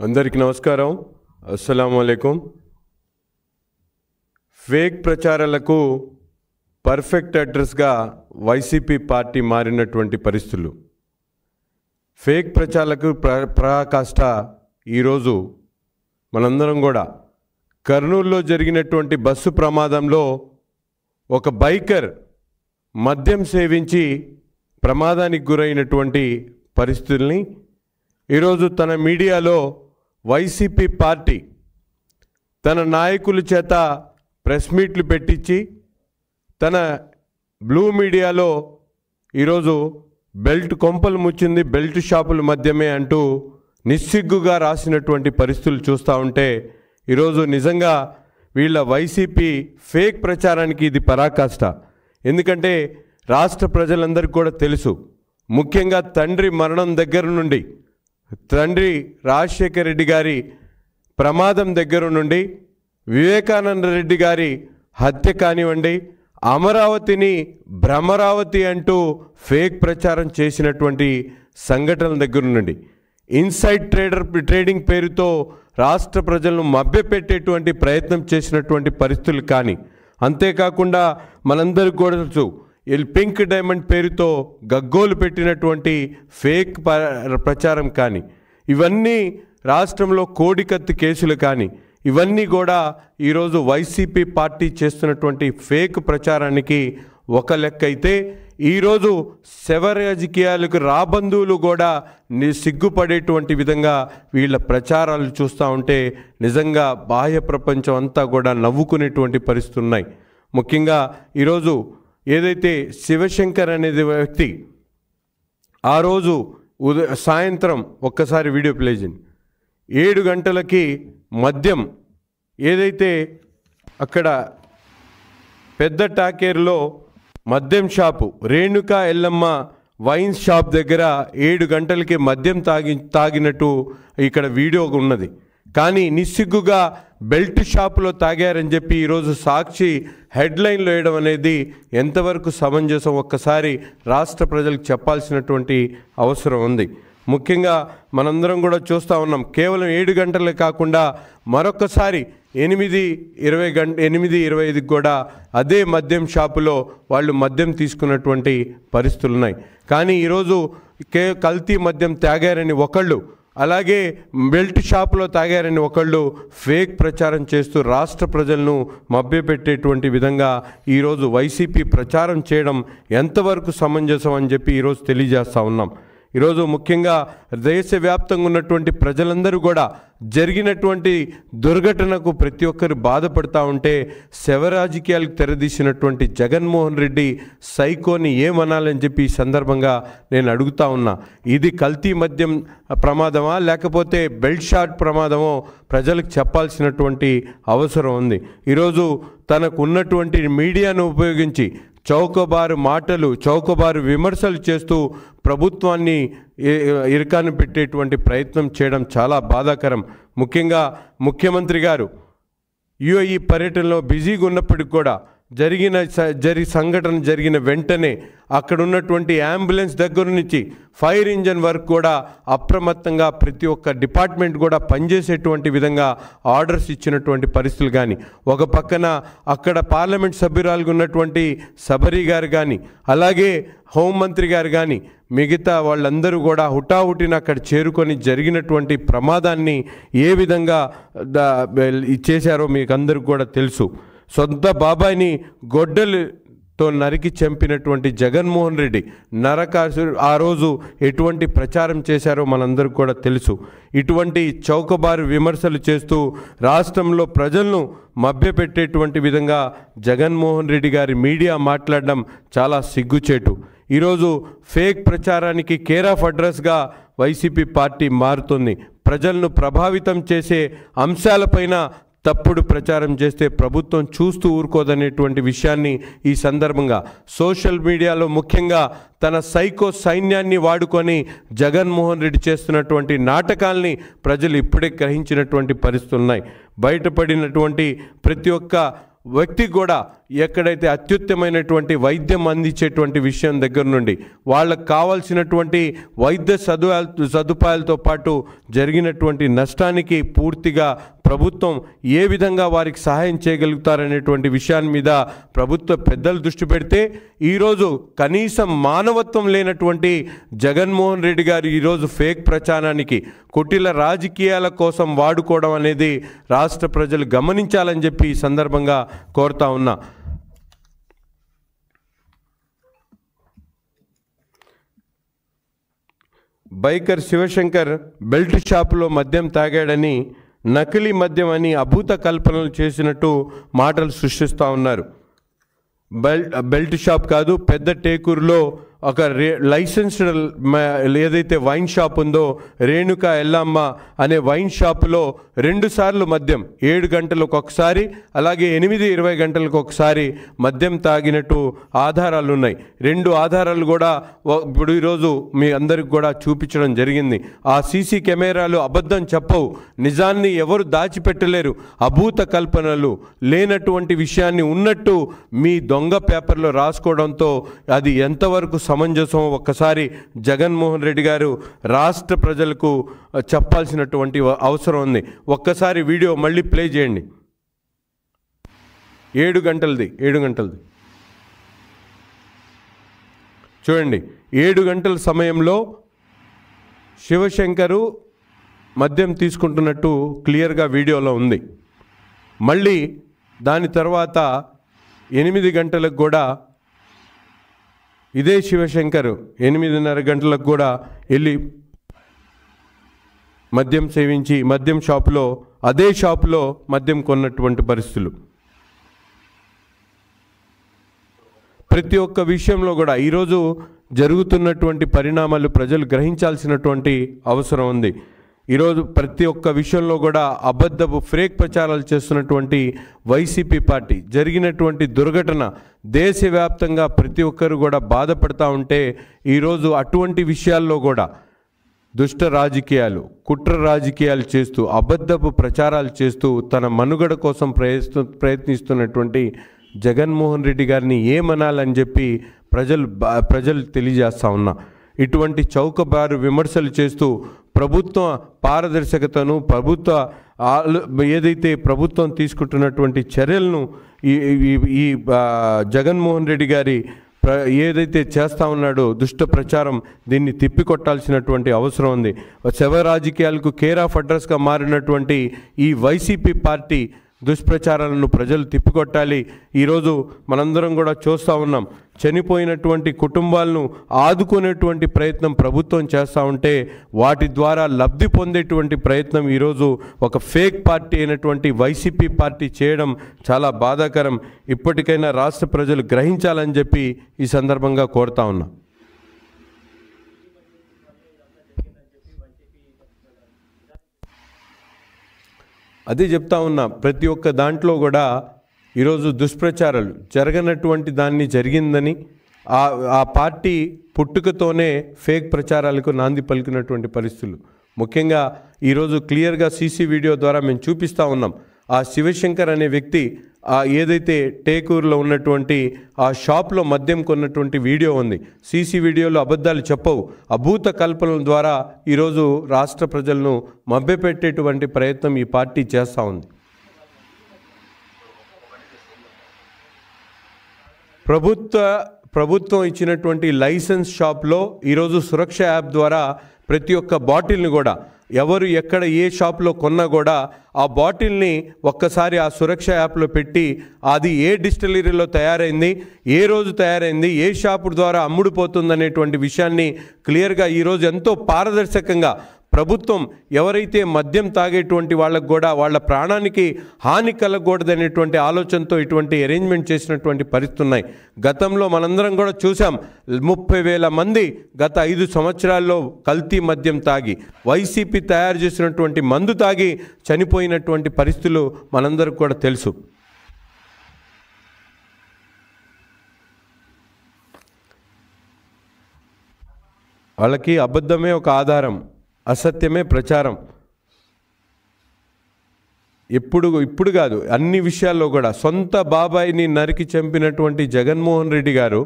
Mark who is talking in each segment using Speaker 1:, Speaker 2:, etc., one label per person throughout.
Speaker 1: అందరికీ నమస్కారం. అస్సలాము అలైకుం. ఫేక్ ప్రచారాలకు పర్ఫెక్ట్ అడ్రస్గా వైసీపీ పార్టీ మారినటువంటి పరిస్థితులు. ఫేక్ ప్రచారాలకు పరాకాష్ట ఈరోజు మనందరం కూడా కర్నూలులో జరిగినటువంటి బస్సు ప్రమాదంలో ఒక బైకర్ మద్యం సేవించి ప్రమాదానికి గురైనటువంటి పరిస్థితుల్ని ఈరోజు తన మీడియాలో వైసీపీ పార్టీ తన నాయకుల చేత ప్రెస్ మీట్లు పెట్టించి తన బ్లూ మీడియాలో ఈరోజు బెల్ట్ కొంపలు ముచ్చింది, బెల్ట్ షాపుల మధ్యమే అంటూ నిస్సిగ్గుగా రాసినటువంటి పరిస్థితులు చూస్తూ ఉంటే ఈరోజు నిజంగా వీళ్ళ వైసీపీ ఫేక్ ప్రచారానికి ఇది పరాకాష్ట. ఎందుకంటే రాష్ట్ర ప్రజలందరికీ కూడా తెలుసు, ముఖ్యంగా తండ్రి మరణం దగ్గర నుండి, తండ్రి రాజశేఖర రెడ్డి గారి ప్రమాదం దగ్గర నుండి, వివేకానంద రెడ్డి గారి హత్య కానివ్వండి, అమరావతిని భ్రమరావతి అంటూ ఫేక్ ప్రచారం చేసినటువంటి సంఘటనల దగ్గర నుండి, ఇన్సైడ్ ట్రేడింగ్ పేరుతో రాష్ట్ర ప్రజలను మభ్యపెట్టేటువంటి ప్రయత్నం చేసినటువంటి పరిస్థితులు కానీ, అంతేకాకుండా మనందరికీ కూడా తెలుసు పింక్ డైమండ్ పేరుతో గగ్గోలు పెట్టినటువంటి ఫేక్ ప్రచారం కానీ, ఇవన్నీ రాష్ట్రంలో కోడికత్తి కేసులు కానీ, ఇవన్నీ కూడా ఈరోజు వైసీపీ పార్టీ చేస్తున్నటువంటి ఫేక్ ప్రచారానికి ఒక లెక్క అయితే, ఈరోజు శవ రాజకీయాలకు రాబంధువులు కూడా సిగ్గుపడేటువంటి విధంగా వీళ్ళ ప్రచారాలు చూస్తూ ఉంటే నిజంగా బాహ్య ప్రపంచం అంతా కూడా నవ్వుకునేటువంటి పరిస్థితులు ఉన్నాయి. ముఖ్యంగా ఈరోజు ఏదైతే శివశంకర్ అనేది వ్యక్తి ఆ రోజు సాయంత్రం ఒక్కసారి వీడియో ప్లే చేయండి, 7 గంటలకి మద్యం ఏదైతే అక్కడ పెద్ద టాకేరులో మద్యం shop Renuka Yellamma wine shop దగ్గర 7 గంటలకి మద్యం తాగినట్టు ఇక్కడ వీడియో ఉన్నది. కానీ నిస్సిగ్గుగా బెల్ట్ షాపులో తాగారని చెప్పి ఈరోజు సాక్షి హెడ్లైన్లో వేయడం అనేది ఎంతవరకు సమంజసం ఒక్కసారి రాష్ట్ర ప్రజలకు చెప్పాల్సినటువంటి అవసరం ఉంది. ముఖ్యంగా మనందరం కూడా చూస్తూ ఉన్నాం, కేవలం 7 గంటలే కాకుండా మరొకసారి 8:25 కూడా అదే మద్యం షాపులో వాళ్ళు మద్యం తీసుకున్నటువంటి పరిస్థితులు ఉన్నాయి. కానీ ఈరోజు కల్తీ మద్యం తాగారని ఒకళ్ళు, అలాగే బెల్ట్ షాపులో తాగారని ఒకళ్ళు ఫేక్ ప్రచారం చేస్తూ రాష్ట్ర ప్రజలను మభ్యపెట్టేటువంటి విధంగా ఈరోజు వైసీపీ ప్రచారం చేయడం ఎంతవరకు సమంజసం అని చెప్పి ఈరోజు తెలియజేస్తూ ఉన్నాం. ఈరోజు ముఖ్యంగా దేశవ్యాప్తంగా ఉన్నటువంటి ప్రజలందరూ కూడా జరిగినటువంటి దుర్ఘటనకు ప్రతి ఒక్కరు బాధపడుతూ ఉంటే శవ రాజకీయాలకు తెరదీసినటువంటి జగన్మోహన్ రెడ్డి సైకోని ఏమనాలని చెప్పి ఈ సందర్భంగా నేను అడుగుతా ఉన్నా. ఇది కల్తీ మద్యం ప్రమాదమా లేకపోతే బెల్ట్ షాట్ ప్రమాదమో ప్రజలకు చెప్పాల్సినటువంటి అవసరం ఉంది. ఈరోజు తనకు ఉన్నటువంటి మీడియాను ఉపయోగించి చౌకబారు మాటలు, చౌకబారు విమర్శలు చేస్తూ ప్రభుత్వాన్ని ఇరకాన్ని పెట్టేటువంటి ప్రయత్నం చేయడం చాలా బాధాకరం. ముఖ్యంగా ముఖ్యమంత్రి గారు యుఏఈ పర్యటనలో బిజీగా ఉన్నప్పటికి కూడా సంఘటన జరిగిన వెంటనే అక్కడ ఉన్నటువంటి అంబులెన్స్ దగ్గర నుంచి ఫైర్ ఇంజన్ వరకు కూడా అప్రమత్తంగా ప్రతి ఒక్క డిపార్ట్మెంట్ కూడా పనిచేసేటువంటి విధంగా ఆర్డర్స్ ఇచ్చినటువంటి పరిస్థితులు కానీ, ఒక పక్కన అక్కడ పార్లమెంట్ సభ్యురాలుగా ఉన్నటువంటి సబరి గారు కానీ, అలాగే హోంమంత్రి గారు కానీ, మిగతా వాళ్ళందరూ కూడా హుటాహుటిన అక్కడ చేరుకొని జరిగినటువంటి ప్రమాదాన్ని ఏ విధంగా చేశారో మీకు అందరికీ కూడా తెలుసు. సొంత బాబాయిని గొడ్డలతో నరికి చంపినటువంటి జగన్మోహన్ రెడ్డి నరకాసురు ఆ రోజు ఎటువంటి ప్రచారం చేశారో మనందరికీ కూడా తెలుసు. ఇటువంటి చౌకబారు విమర్శలు చేస్తూ రాష్ట్రంలో ప్రజలను మభ్యపెట్టేటువంటి విధంగా జగన్మోహన్ రెడ్డి గారి మీడియా మాట్లాడడం చాలా సిగ్గుచేటు. ఈరోజు ఫేక్ ప్రచారానికి కేర్ ఆఫ్ అడ్రస్గా వైసీపీ పార్టీ మారుతుంది. ప్రజలను ప్రభావితం చేసే అంశాలపైన తప్పుడు ప్రచారం చేస్తే ప్రభుత్వం చూస్తూ ఊరుకోదనేటువంటి విషయాన్ని ఈ సందర్భంగా సోషల్ మీడియాలో ముఖ్యంగా తన సైకో సైన్యాన్ని వాడుకొని జగన్మోహన్ రెడ్డి చేస్తున్నటువంటి నాటకాల్ని ప్రజలు ఇప్పుడే గ్రహించినటువంటి పరిస్థితులు ఉన్నాయి. బయటపడినటువంటి ప్రతి ఒక్క వ్యక్తి కూడా ఎక్కడైతే అత్యుత్తమైనటువంటి వైద్యం అందించేటువంటి విషయం దగ్గర నుండి వాళ్ళకు కావాల్సినటువంటి వైద్య సదుపాయాలతో పాటు జరిగినటువంటి నష్టానికి పూర్తిగా ప్రభుత్వం ఏ విధంగా వారికి సహాయం చేయగలుగుతారనేటువంటి విషయాన్ని మీద ప్రభుత్వ పెద్దలు దృష్టి పెడితే ఈరోజు కనీసం మానవత్వం లేనటువంటి జగన్మోహన్ రెడ్డి గారు ఈరోజు ఫేక్ ప్రచారానికి కుటిల రాజకీయాల కోసం వాడుకోవడం అనేది రాష్ట్ర ప్రజలు గమనించాలని చెప్పి ఈ సందర్భంగా కోరుతా ఉన్నా. బైకర్ శివశంకర్ బెల్ట్ షాపులో మద్యం తాగాడని, నకిలీ మద్యం అని అభూత కల్పనలు చేసినట్టు మాటలు సృష్టిస్తూ ఉన్నారు. బెల్ట్ షాప్ కాదు, పెద్ద టేకూరులో ఒక లైసెన్స్డ్ ఏదైతే వైన్ షాప్ ఉందో రేణుకా ఎల్లమ్మ అనే వైన్ షాపులో 2 సార్లు మద్యం 7 గంటలకు ఒకసారి అలాగే 8-20 గంటలకు ఒకసారి మద్యం తాగినట్టు ఆధారాలు ఉన్నాయి. 2 ఆధారాలు కూడా ఇప్పుడు ఈరోజు మీ అందరికి కూడా చూపించడం జరిగింది. ఆ సీసీ కెమెరాలు అబద్ధం చెప్పవు, నిజాన్ని ఎవరు దాచిపెట్టలేరు. అభూత కల్పనలు లేనటువంటి విషయాన్ని ఉన్నట్టు మీ దొంగ పేపర్లో రాసుకోవడంతో అది ఎంతవరకు సమంజసం ఒక్కసారి జగన్మోహన్ రెడ్డి గారు రాష్ట్ర ప్రజలకు చెప్పాల్సినటువంటి అవసరం ఉంది. ఒక్కసారి వీడియో మళ్ళీ ప్లే చేయండి. 7 గంటలది చూడండి. 7 గంటల సమయంలో శివశంకరు మద్యం తీసుకుంటున్నట్టు క్లియర్గా వీడియోలో ఉంది. మళ్ళీ దాని తర్వాత 8 గంటలకు కూడా ఇదే శివశంకర్ 8:30 గంటలకు కూడా వెళ్ళి మద్యం సేవించి అదే షాపులో మద్యం కొన్నటువంటి పరిస్థితులు. ప్రతి ఒక్క విషయంలో కూడా ఈరోజు జరుగుతున్నటువంటి పరిణామాలు ప్రజలు గ్రహించాల్సినటువంటి అవసరం ఉంది. ఈరోజు ప్రతి ఒక్క విషయంలో కూడా అబద్ధపు ఫేక్ ప్రచారాలు చేస్తున్నటువంటి వైసీపీ పార్టీ జరిగినటువంటి దుర్ఘటన దేశవ్యాప్తంగా ప్రతి ఒక్కరు కూడా బాధపడతా ఉంటే ఈరోజు అటువంటి విషయాల్లో కూడా దుష్ట రాజకీయాలు, కుట్ర రాజకీయాలు చేస్తూ అబద్ధపు ప్రచారాలు చేస్తూ తన మనుగడ కోసం ప్రయత్నిస్తున్నటువంటి జగన్మోహన్ రెడ్డి గారిని ఏమనాలని చెప్పి ప్రజలు తెలియజేస్తా ఉన్నా. ఇటువంటి చౌకబారు విమర్శలు చేస్తూ ప్రభుత్వ పారదర్శకతను ఏదైతే ప్రభుత్వం తీసుకుంటున్నటువంటి చర్యలను ఈ జగన్మోహన్ రెడ్డి గారి ఏదైతే చేస్తూ ఉన్నాడో దుష్ట ప్రచారం, దీన్ని తిప్పికొట్టాల్సినటువంటి అవసరం ఉంది. శవ రాజకీయాలకు కేర్ ఆఫ్ అడ్రస్గా మారినటువంటి ఈ వైసీపీ పార్టీ దుష్ప్రచారాలను ప్రజలు తిప్పికొట్టాలి. ఈరోజు మనందరం కూడా చూస్తూ ఉన్నాం, చనిపోయినటువంటి కుటుంబాలను ఆదుకునేటువంటి ప్రయత్నం ప్రభుత్వం చేస్తూ ఉంటే వాటి ద్వారా లబ్ధి పొందేటువంటి ప్రయత్నం ఈరోజు ఒక ఫేక్ పార్టీ అయినటువంటి వైసీపీ పార్టీ చేయడం చాలా బాధాకరం. ఇప్పటికైనా రాష్ట్ర ప్రజలు గ్రహించాలని చెప్పి ఈ సందర్భంగా కోరుతా ఉన్నా. అదే చెప్తా ఉన్నా, ప్రతి ఒక్క దాంట్లో కూడా ఈరోజు దుష్ప్రచారాలు జరగనటువంటి దాన్ని జరిగిందని ఆ పార్టీ పుట్టుకతోనే ఫేక్ ప్రచారాలకు నాంది పలికినటువంటి పరిస్థితులు. ముఖ్యంగా ఈరోజు క్లియర్గా సీసీ వీడియో ద్వారా మేము చూపిస్తూ ఉన్నాం. ఆ శివశంకర్ అనే వ్యక్తి ఏదైతే టేకూరులో ఉన్నటువంటి ఆ షాప్లో మద్యం కొన్నటువంటి వీడియో ఉంది. సీసీ వీడియోలో అబద్ధాలు చెప్పవు, అభూత కల్పనల ద్వారా ఈరోజు రాష్ట్ర ప్రజలను మభ్యపెట్టేటువంటి ప్రయత్నం ఈ పార్టీ చేస్తూ ఉంది. ప్రభుత్వం ఇచ్చినటువంటి లైసెన్స్ షాప్లో ఈరోజు సురక్ష యాప్ ద్వారా ప్రతి ఒక్క బాటిల్ని కూడా ఎవరు ఎక్కడ ఏ షాప్లో కొన్నా కూడా ఆ బాటిల్ని ఒక్కసారి ఆ సురక్ష యాప్లో పెట్టి అది ఏ డిస్టిలరీలో తయారైంది, ఏ రోజు తయారైంది, ఏ షాపు ద్వారా అమ్ముడుపోతుంది అనేటువంటి విషయాన్ని క్లియర్గా ఈరోజు ఎంతో పారదర్శకంగా ప్రభుత్వం ఎవరైతే మద్యం తాగేటువంటి వాళ్ళకు కూడా వాళ్ళ ప్రాణానికి హాని కలగకూడదనేటువంటి ఆలోచనతో ఇటువంటి అరేంజ్మెంట్ చేసినటువంటి పరిస్థితులు ఉన్నాయి. గతంలో మనందరం కూడా చూసాం, 30,000 మంది గత 5 సంవత్సరాల్లో కల్తీ మద్యం తాగి వైసీపీ తయారు చేసినటువంటి మందు తాగి చనిపోయినటువంటి పరిస్థితులు మనందరికీ కూడా తెలుసు. వాళ్ళకి అబద్ధమే ఒక ఆధారం, అసత్యమే ప్రచారం. ఇప్పుడు కాదు, అన్ని విషయాల్లో కూడా సొంత బాబాయిని నరికి చంపినటువంటి జగన్మోహన్ రెడ్డి గారు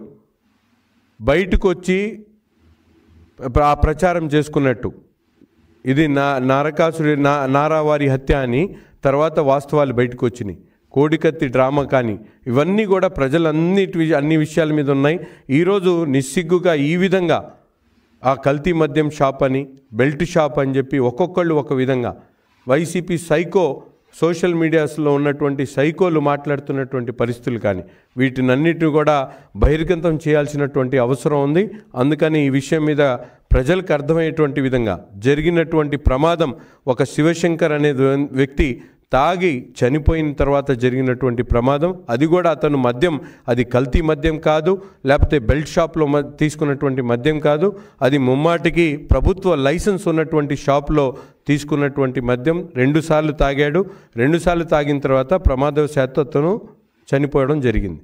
Speaker 1: బయటకు వచ్చి ఆ ప్రచారం చేసుకున్నట్టు ఇది నరకాసుడి నారావారి హత్య అని తర్వాత వాస్తవాలు బయటకు వచ్చినాయి. కోడికత్తి డ్రామా కానీ ఇవన్నీ కూడా అన్ని విషయాల మీద ఉన్నాయి. ఈరోజు నిస్సిగ్గుగా ఈ విధంగా ఆ కల్తీ మద్యం షాప్ అని, బెల్ట్ షాప్ అని చెప్పి ఒక్కొక్కళ్ళు ఒక విధంగా వైసీపీ సోషల్ మీడియాస్లో ఉన్నటువంటి సైకోలు మాట్లాడుతున్నటువంటి పరిస్థితులు కానీ వీటినన్నిటిని కూడా బహిర్గతం చేయాల్సినటువంటి అవసరం ఉంది. అందుకని ఈ విషయం మీద ప్రజలకు అర్థమయ్యేటువంటి విధంగా జరిగినటువంటి ప్రమాదం ఒక శివశంకర్ అనే వ్యక్తి తాగి చనిపోయిన తర్వాత జరిగినటువంటి ప్రమాదం, అది కూడా అతను అది కల్తీ మద్యం కాదు, లేకపోతే బెల్ట్ షాప్లో తీసుకున్నటువంటి మద్యం కాదు, అది ముమ్మాటికి ప్రభుత్వ లైసెన్స్ ఉన్నటువంటి షాప్లో తీసుకున్నటువంటి మద్యం. 2 సార్లు తాగాడు. 2 సార్లు తాగిన తర్వాత ప్రమాదవశాత్తు అతను చనిపోవడం జరిగింది.